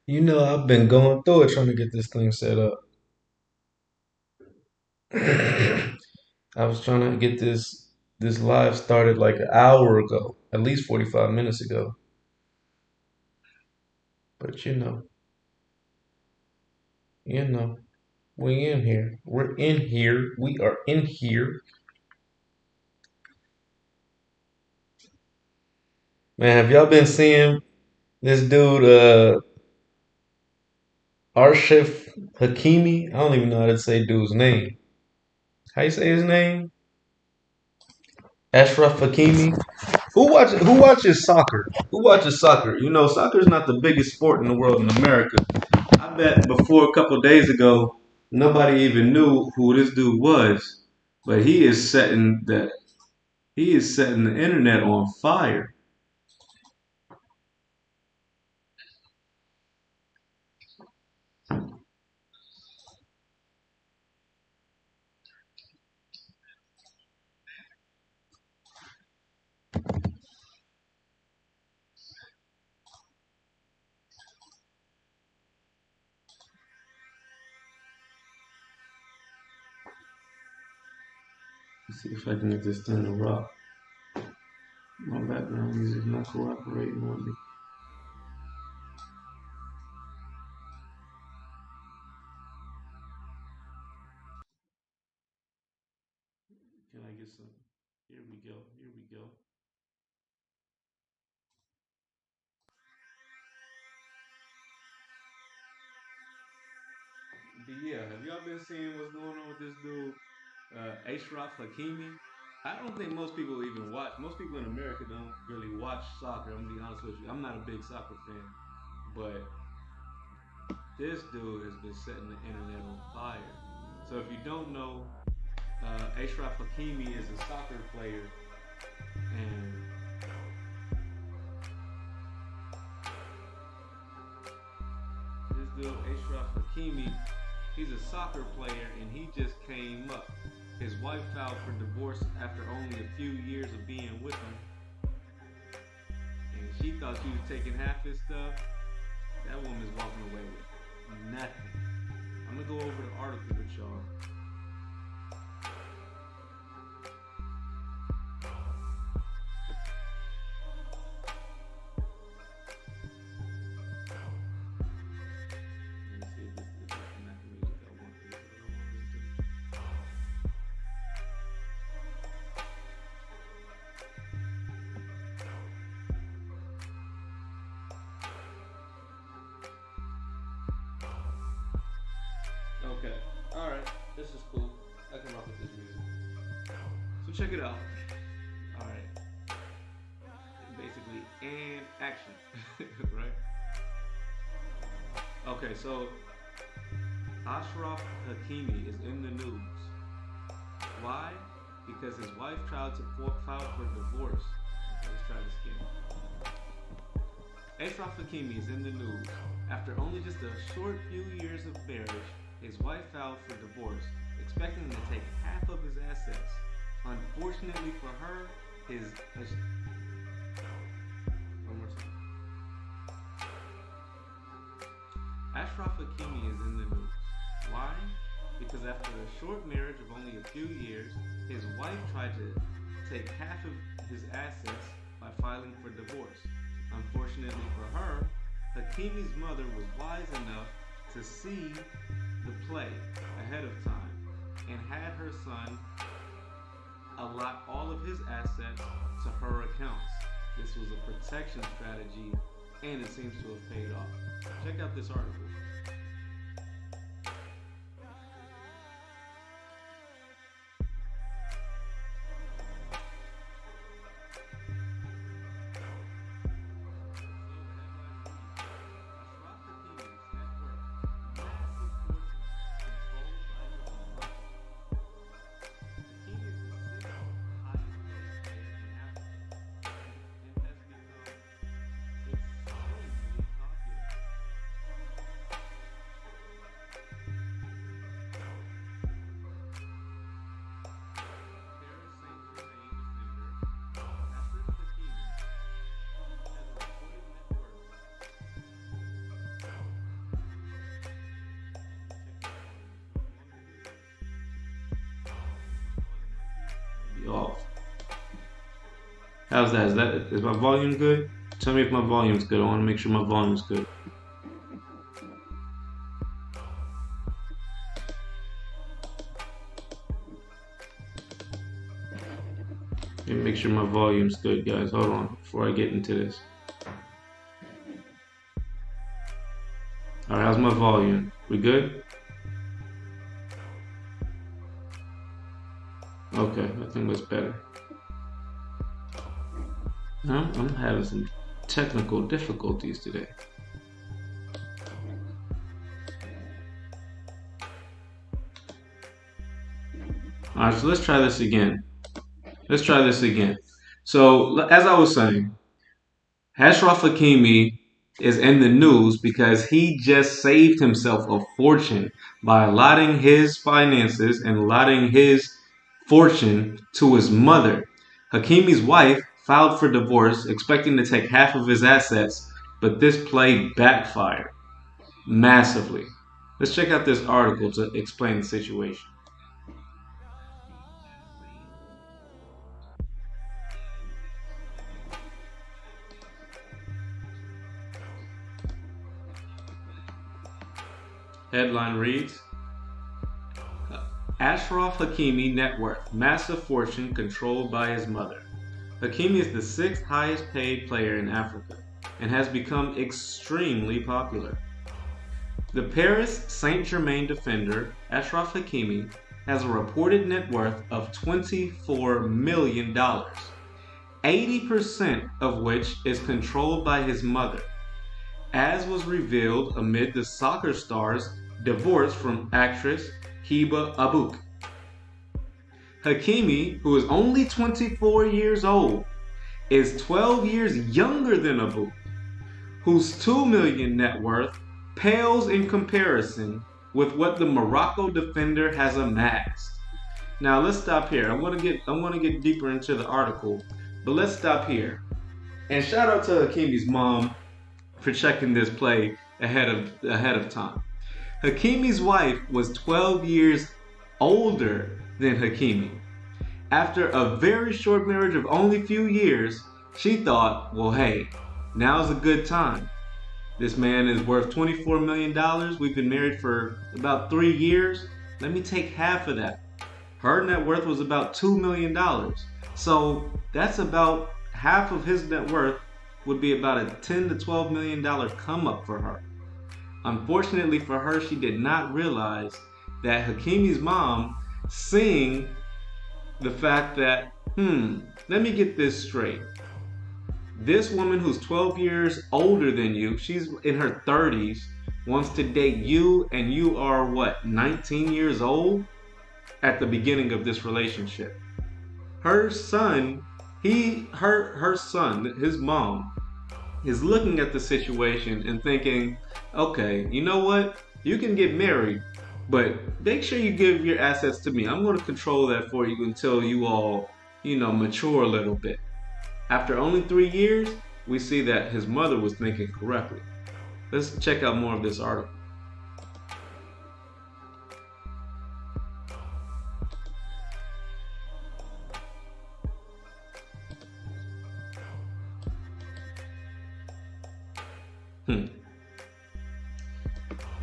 You know, I've been going through it trying to get this thing set up. I was trying to get this live started like an hour ago, at least 45 minutes ago. But you know, we in here. We're in here. We are in here. Man, have y'all been seeing this dude, Arshif Hakimi? I don't even know how to say dude's name. How you say his name? Achraf Hakimi. Who watches soccer? Who watches soccer? You know, soccer is not the biggest sport in the world in America. I bet before a couple days ago, nobody even knew who this dude was. But he is setting the internet on fire. Let's see if I can get this thing to rock. My background music is not cooperating with me. Can I get some? Here we go. Here we go. But yeah, have y'all been seeing what's going on with this dude, Achraf Hakimi? I don't think most people even watch. Most people in America don't really watch soccer. I'm gonna be honest with you. I'm not a big soccer fan, but this dude has been setting the internet on fire. So if you don't know, Achraf Hakimi is a soccer player, and this dude Achraf Hakimi, he's a soccer player, and he just came up. His wife filed for divorce after only a few years of being with him, and she thought she was taking half his stuff. That woman's walking away with nothing. I'm gonna go over the article with y'all. Let me see if this is not the music I want. This is what I want to listen to. Okay. All right. This is cool. I can rock with this music. So check it out. All right. Basically, and action. Right. Okay. So Ashraf Hakimi is in the news. Why? Because his wife tried to file for divorce. Okay, let's try this again. Achraf Hakimi is in the news. After only just a short few years of marriage, his wife filed for divorce, expecting him to take half of his assets. Unfortunately for her, his one more time. Achraf Hakimi is in the news. Why? Because after a short marriage of only a few years, his wife tried to take half of his assets by filing for divorce. Unfortunately for her, Hakimi's mother was wise enough to see the play ahead of time and had her son allot all of his assets to her accounts. This was a protection strategy and it seems to have paid off. Check out this article. How's that? Is my volume good? Tell me if my volume's good. I want to make sure my volume's good. Let me make sure my volume's good, guys. Hold on before I get into this. Alright, how's my volume? We good? Okay, I think that's better. I'm having some technical difficulties today. Alright, so let's try this again. So, as I was saying, Achraf Akimi is in the news because he just saved himself a fortune by allotting his finances and allotting his fortune to his mother. Hakimi's wife filed for divorce, expecting to take half of his assets, but this play backfired massively. Let's check out this article to explain the situation. Headline reads, Achraf Hakimi net worth, massive fortune controlled by his mother. Hakimi is the 6th highest paid player in Africa and has become extremely popular. The Paris Saint-Germain defender, Achraf Hakimi, has a reported net worth of $24 million, 80% of which is controlled by his mother, as was revealed amid the soccer star's divorce from actress Hiba Abouk. Hakimi, who is only 24 years old, is 12 years younger than Abouk, whose $2 million net worth pales in comparison with what the Morocco defender has amassed. Now let's stop here. I want to get deeper into the article, but let's stop here. And shout out to Hakimi's mom for checking this play ahead of time. Hakimi's wife was 12 years older than Hakimi. After a very short marriage of only a few years, she thought, well, hey, now's a good time. This man is worth $24 million. We've been married for about 3 years. Let me take half of that. Her net worth was about $2 million. So that's about half of his net worth would be about a $10 to $12 million come up for her. Unfortunately for her, she did not realize that Hakimi's mom seeing the fact that, let me get this straight. This woman who's 12 years older than you, she's in her 30s, wants to date you, and you are what, 19 years old at the beginning of this relationship. Her son, his mom, is looking at the situation and thinking, okay, you know what? You can get married, but make sure you give your assets to me. I'm going to control that for you until you all, mature a little bit. After only 3 years, we see that his mother was thinking correctly. Let's check out more of this article.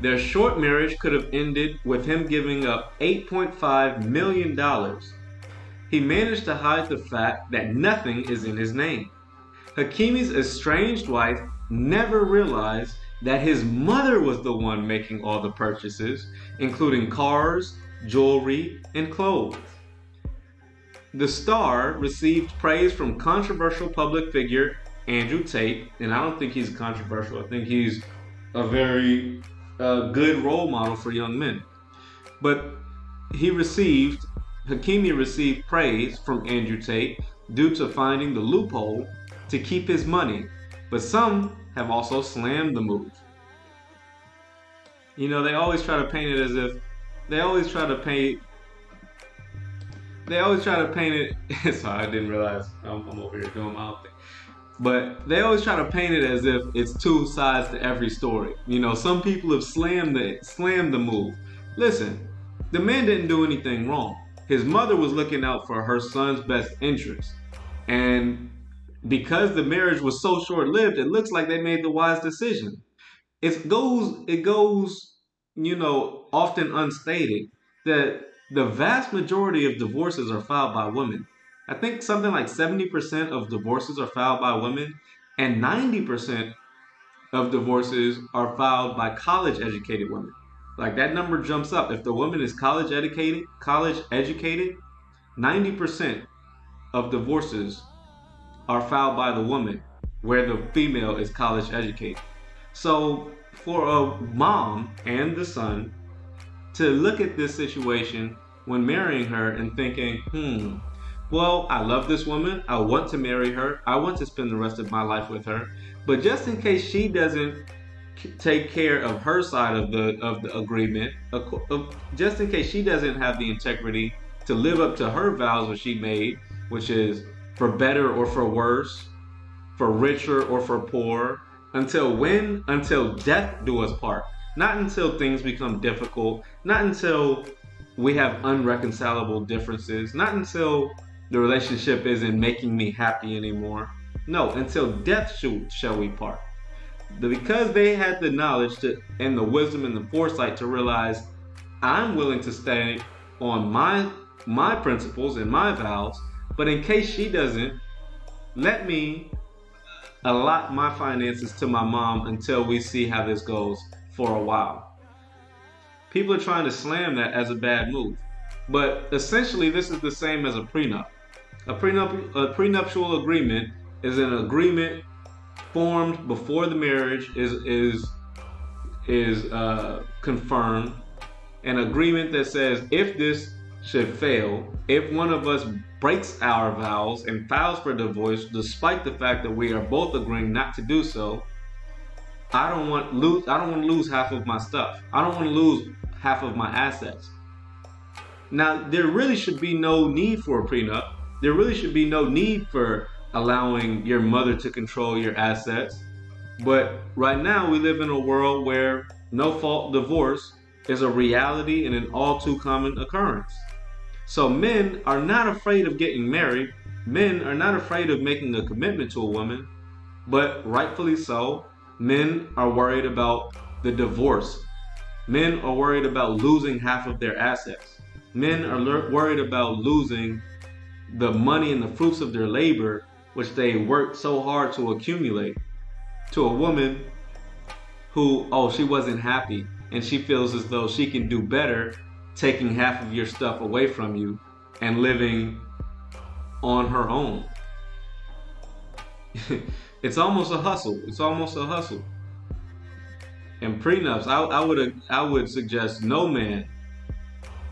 Their short marriage could have ended with him giving up $8.5 million. He managed to hide the fact that nothing is in his name. Hakimi's estranged wife never realized that his mother was the one making all the purchases, including cars, jewelry, and clothes. The star received praise from controversial public figure Andrew Tate, and I don't think he's controversial. I think he's a very good role model for young men. But Hakimi received praise from Andrew Tate due to finding the loophole to keep his money, but some have also slammed the move. They always try to paint it as if they always try to paint it. Sorry, I didn't realize I'm over here doing my own thing. But they always try to paint it as if it's two sides to every story. Some people have slammed the move. Listen, the man didn't do anything wrong. His mother was looking out for her son's best interest. And because the marriage was so short-lived, it looks like they made the wise decision. It goes, often unstated that the vast majority of divorces are filed by women. I think something like 70% of divorces are filed by women, and 90% of divorces are filed by college educated women. Like that number jumps up. If the woman is college educated, 90% of divorces are filed by the woman, where the female is college educated. So for a mom and the son to look at this situation when marrying her and thinking, well, I love this woman. I want to marry her. I want to spend the rest of my life with her. But just in case she doesn't take care of her side of the agreement, just in case she doesn't have the integrity to live up to her vows that she made, which is for better or for worse, for richer or for poor, until when? Until death do us part. Not until things become difficult, not until we have unreconcilable differences, not until the relationship isn't making me happy anymore. No, until death shall we part. Because they had the knowledge and the wisdom and the foresight to realize I'm willing to stay on my principles and my vows, but in case she doesn't, let me allot my finances to my mom until we see how this goes for a while. People are trying to slam that as a bad move. But essentially, this is the same as a prenup. A prenuptial agreement is an agreement formed before the marriage is confirmed. An agreement that says if this should fail, if one of us breaks our vows and files for divorce, despite the fact that we are both agreeing not to do so, I don't want to lose half of my stuff. I don't want to lose half of my assets. Now, there really should be no need for a prenup. There really should be no need for allowing your mother to control your assets. But right now, we live in a world where no-fault divorce is a reality and an all too common occurrence. So men are not afraid of getting married. Men are not afraid of making a commitment to a woman, but rightfully so, men are worried about the divorce. Men are worried about losing half of their assets. Men are worried about losing the money and the fruits of their labor, which they worked so hard to accumulate, to a woman who, she wasn't happy and she feels as though she can do better taking half of your stuff away from you and living on her own. It's almost a hustle. It's almost a hustle. And prenups, I would suggest no man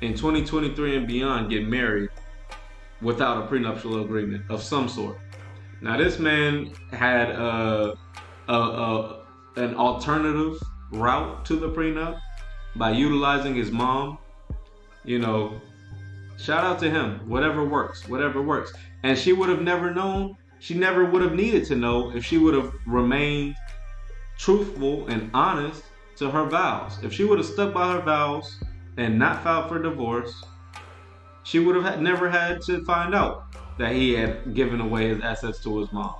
in 2023 and beyond get married without a prenuptial agreement of some sort. Now, this man had an alternative route to the prenup by utilizing his mom. Shout out to him. Whatever works, whatever works. And she would have never known. She never would have needed to know if she would have remained truthful and honest to her vows. If she would have stuck by her vows and not filed for divorce, she would have never had to find out that he had given away his assets to his mom.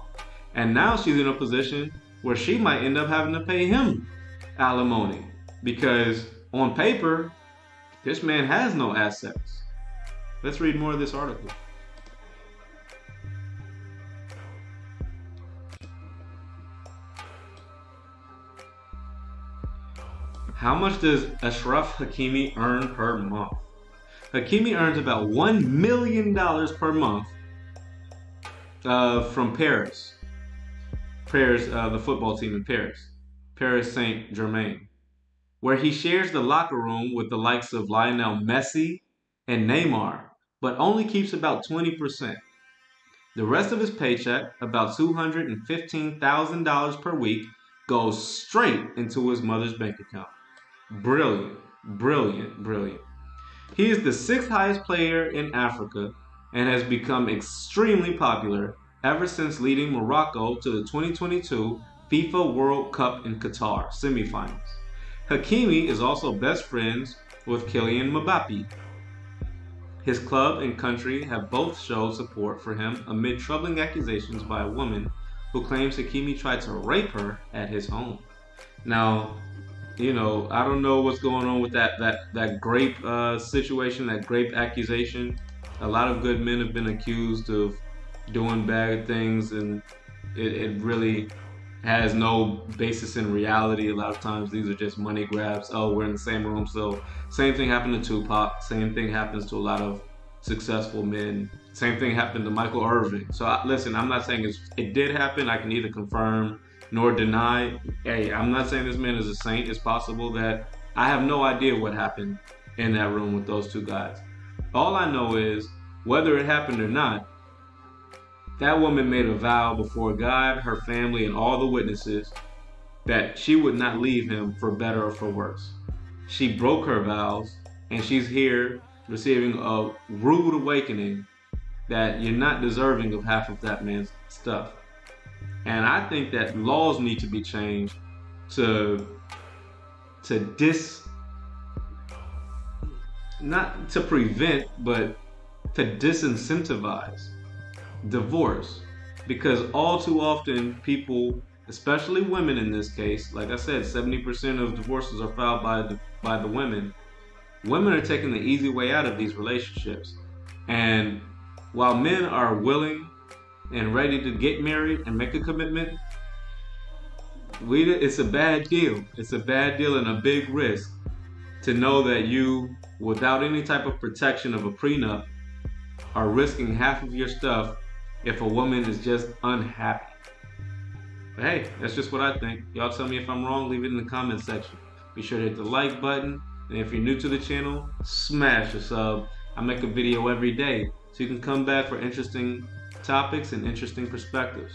And now she's in a position where she might end up having to pay him alimony because on paper, this man has no assets. Let's read more of this article. How much does Achraf Hakimi earn per month? Hakimi earns about $1 million per month from Paris. The football team in Paris Saint-Germain, where he shares the locker room with the likes of Lionel Messi and Neymar, but only keeps about 20%. The rest of his paycheck, about $215,000 per week, goes straight into his mother's bank account. Brilliant, brilliant, brilliant. He is the 6th highest player in Africa and has become extremely popular ever since leading Morocco to the 2022 FIFA World Cup in Qatar semifinals. Hakimi is also best friends with Kylian Mbappe. His club and country have both showed support for him amid troubling accusations by a woman who claims Akimi tried to rape her at his home. Now, I don't know what's going on with that grape situation, that grape accusation. A lot of good men have been accused of doing bad things, and it really has no basis in reality. A lot of times these are just money grabs. Oh, we're in the same room. So same thing happened to Tupac. Same thing happens to a lot of successful men. Same thing happened to Michael Irvin. So listen, I'm not saying it did happen. I can neither confirm nor deny. Hey, I'm not saying this man is a saint. It's possible that I have no idea what happened in that room with those two guys. All I know is whether it happened or not, that woman made a vow before God, her family, and all the witnesses that she would not leave him for better or for worse. She broke her vows, and she's here receiving a rude awakening that you're not deserving of half of that man's stuff. And I think that laws need to be changed to not to prevent, but to disincentivize divorce, because all too often people, especially women in this case, like I said, 70% of divorces are filed by the women. Women are taking the easy way out of these relationships, and while men are willing and ready to get married and make a commitment, it's a bad deal. It's a bad deal and a big risk to know that you, without any type of protection of a prenup, are risking half of your stuff if a woman is just unhappy. But hey, that's just what I think. Y'all tell me if I'm wrong, leave it in the comment section. Be sure to hit the like button, and if you're new to the channel, smash a sub. I make a video every day, so you can come back for interesting topics and interesting perspectives.